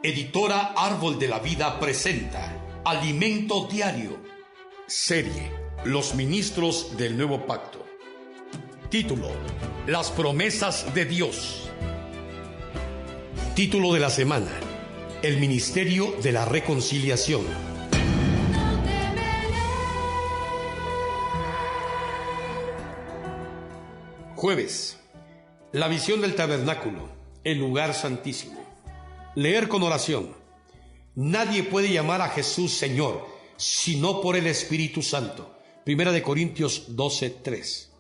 Editora Árbol de la Vida presenta Alimento Diario. Serie Los Ministros del Nuevo Pacto. Título: Las promesas de Dios. Título de la semana: El Ministerio de la Reconciliación. Jueves: la visión del tabernáculo, el lugar santísimo. Leer con oración. Nadie puede llamar a Jesús Señor sino por el Espíritu Santo. 1 Corintios 12:3.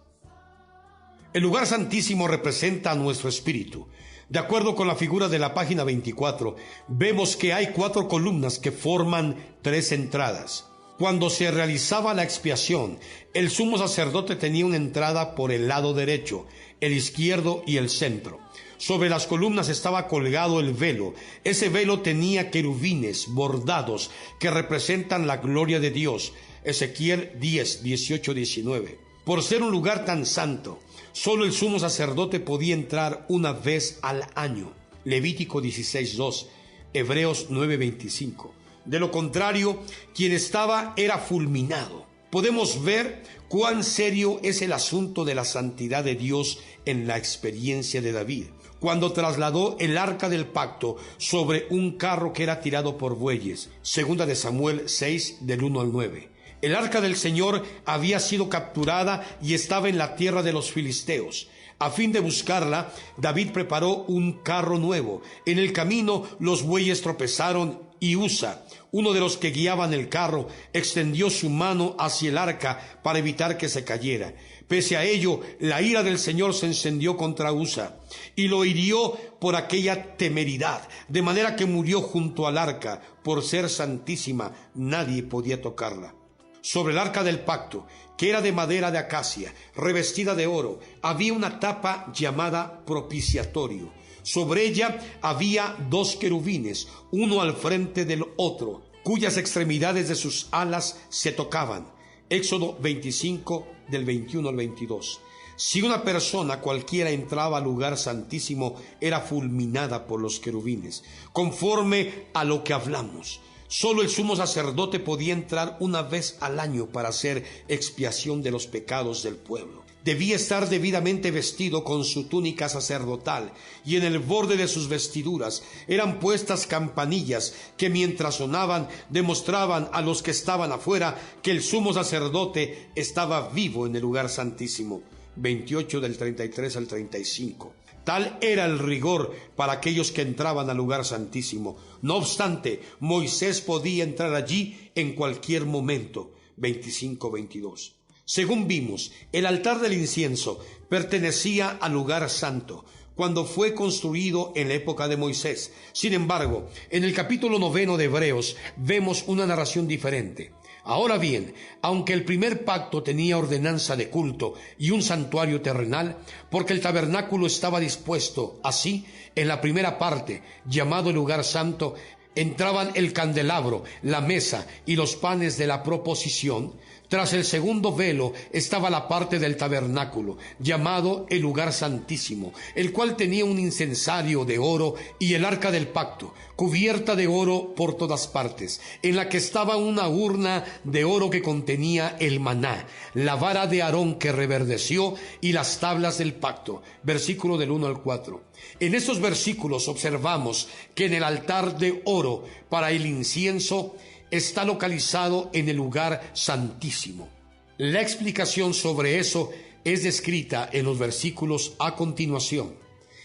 El lugar santísimo representa a nuestro espíritu. De acuerdo con la figura de la página 24, vemos que hay 4 columnas que forman 3 entradas. Cuando se realizaba la expiación, el sumo sacerdote tenía una entrada por el lado derecho, el izquierdo y el centro. Sobre las columnas estaba colgado el velo. Ese velo tenía querubines bordados que representan la gloria de Dios. Ezequiel 10, 18, 19. Por ser un lugar tan santo, solo el sumo sacerdote podía entrar una vez al año. Levítico 16, 2, Hebreos 9, 25. De lo contrario, quien estaba era fulminado. Podemos ver cuán serio es el asunto de la santidad de Dios en la experiencia de David, cuando trasladó el arca del pacto sobre un carro que era tirado por bueyes. 2 de Samuel 6, del 1 al 9. El arca del Señor había sido capturada y estaba en la tierra de los filisteos. A fin de buscarla, David preparó un carro nuevo. En el camino los bueyes tropezaron y Usa, uno de los que guiaban el carro, extendió su mano hacia el arca para evitar que se cayera. Pese a ello, la ira del Señor se encendió contra Usa y lo hirió por aquella temeridad, de manera que murió junto al arca. Por ser santísima, nadie podía tocarla. Sobre el arca del pacto, que era de madera de acacia, revestida de oro, había una tapa llamada propiciatorio. Sobre ella había 2 querubines, uno al frente del otro, cuyas extremidades de sus alas se tocaban. Éxodo 25, del 21 al 22. Si una persona cualquiera entraba al lugar santísimo, era fulminada por los querubines, conforme a lo que hablamos. Solo el sumo sacerdote podía entrar una vez al año para hacer expiación de los pecados del pueblo. Debía estar debidamente vestido con su túnica sacerdotal, y en el borde de sus vestiduras eran puestas campanillas que, mientras sonaban, demostraban a los que estaban afuera que el sumo sacerdote estaba vivo en el lugar santísimo. 28 del 33 al 35. Tal era el rigor para aquellos que entraban al lugar santísimo. No obstante, Moisés podía entrar allí en cualquier momento. 25-22. Según vimos, el altar del incienso pertenecía al lugar santo cuando fue construido en la época de Moisés. Sin embargo, en el capítulo 9 de Hebreos vemos una narración diferente. Ahora bien, aunque el primer pacto tenía ordenanza de culto y un santuario terrenal, porque el tabernáculo estaba dispuesto así, en la primera parte, llamado el lugar santo, entraban el candelabro, la mesa y los panes de la proposición. Tras el segundo velo estaba la parte del tabernáculo, llamado el lugar santísimo, el cual tenía un incensario de oro y el arca del pacto, cubierta de oro por todas partes, en la que estaba una urna de oro que contenía el maná, la vara de Aarón que reverdeció y las tablas del pacto. Versículo del 1 al 4. En estos versículos observamos que en el altar de oro para el incienso está localizado en el lugar santísimo. La explicación sobre eso es descrita en los versículos a continuación.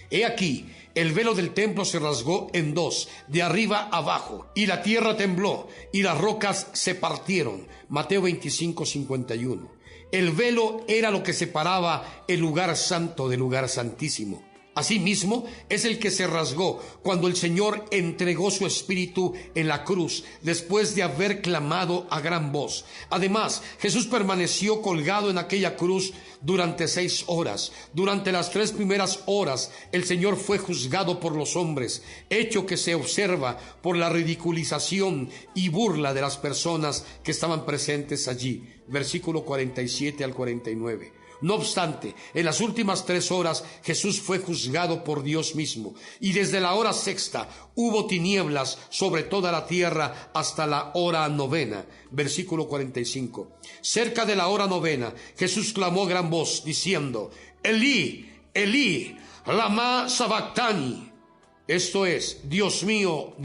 He aquí, el velo del templo se rasgó en 2, de arriba abajo, y la tierra tembló, y las rocas se partieron. Mateo 25, 51. El velo era lo que separaba el lugar santo del lugar santísimo. Asimismo, es el que se rasgó cuando el Señor entregó su espíritu en la cruz, después de haber clamado a gran voz. Además, Jesús permaneció colgado en aquella cruz durante 6 horas. Durante las 3 primeras horas, el Señor fue juzgado por los hombres, hecho que se observa por la ridiculización y burla de las personas que estaban presentes allí. Versículo 47 al 49. No obstante, en las últimas 3 horas Jesús fue juzgado por Dios mismo, y desde la hora sexta hubo tinieblas sobre toda la tierra hasta la hora novena. Versículo 45. Cerca de la hora novena, Jesús clamó a gran voz, diciendo: Elí, Elí, lama sabactani. Esto es: Dios mío,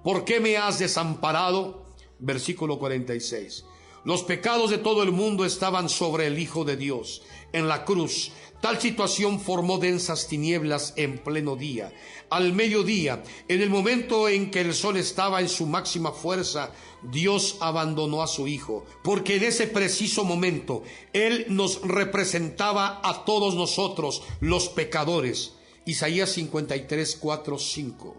¿por qué me has desamparado? Versículo 46. Los pecados de todo el mundo estaban sobre el Hijo de Dios en la cruz. Tal situación formó densas tinieblas en pleno día. Al mediodía, en el momento en que el sol estaba en su máxima fuerza, Dios abandonó a su Hijo, porque en ese preciso momento Él nos representaba a todos nosotros, los pecadores. Isaías 53, 4, 5.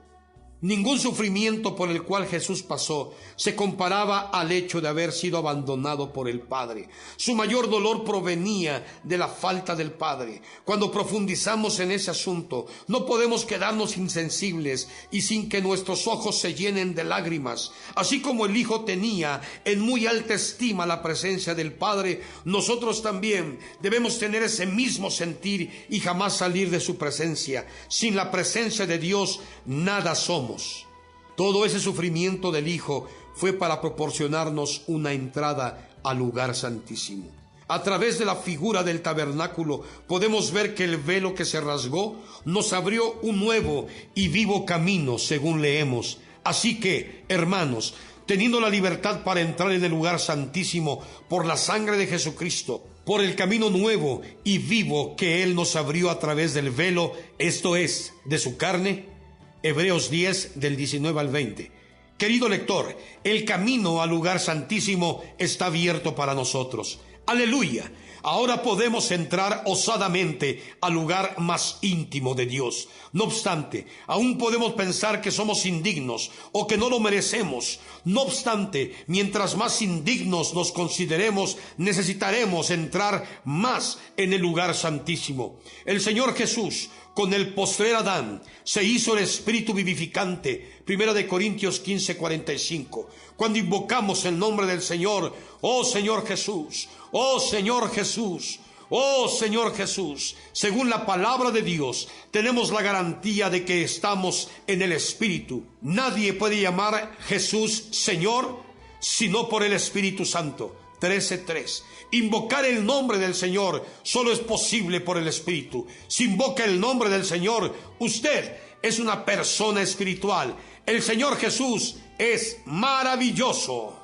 Ningún sufrimiento por el cual Jesús pasó se comparaba al hecho de haber sido abandonado por el Padre. Su mayor dolor provenía de la falta del Padre. Cuando profundizamos en ese asunto, no podemos quedarnos insensibles y sin que nuestros ojos se llenen de lágrimas. Así como el Hijo tenía en muy alta estima la presencia del Padre, nosotros también debemos tener ese mismo sentir y jamás salir de su presencia. Sin la presencia de Dios, nada somos. Todo ese sufrimiento del Hijo fue para proporcionarnos una entrada al lugar santísimo. A través de la figura del tabernáculo podemos ver que el velo que se rasgó nos abrió un nuevo y vivo camino, según leemos. Así que, hermanos, teniendo la libertad para entrar en el lugar santísimo por la sangre de Jesucristo, por el camino nuevo y vivo que Él nos abrió a través del velo, esto es, de su carne, Hebreos 10, del 19 al 20. Querido lector, el camino al lugar santísimo está abierto para nosotros. ¡Aleluya! Ahora podemos entrar osadamente al lugar más íntimo de Dios. No obstante, aún podemos pensar que somos indignos o que no lo merecemos. No obstante, mientras más indignos nos consideremos, necesitaremos entrar más en el lugar santísimo. El Señor Jesús, con el postrer Adán, se hizo el Espíritu vivificante. 1 Corintios 15, 45. Cuando invocamos el nombre del Señor, oh Señor Jesús, oh Señor Jesús, oh Señor Jesús, según la palabra de Dios, tenemos la garantía de que estamos en el Espíritu. Nadie puede llamar Jesús Señor sino por el Espíritu Santo. 13:3. Invocar el nombre del Señor solo es posible por el Espíritu. Si invoca el nombre del Señor, usted es una persona espiritual. El Señor Jesús es maravilloso.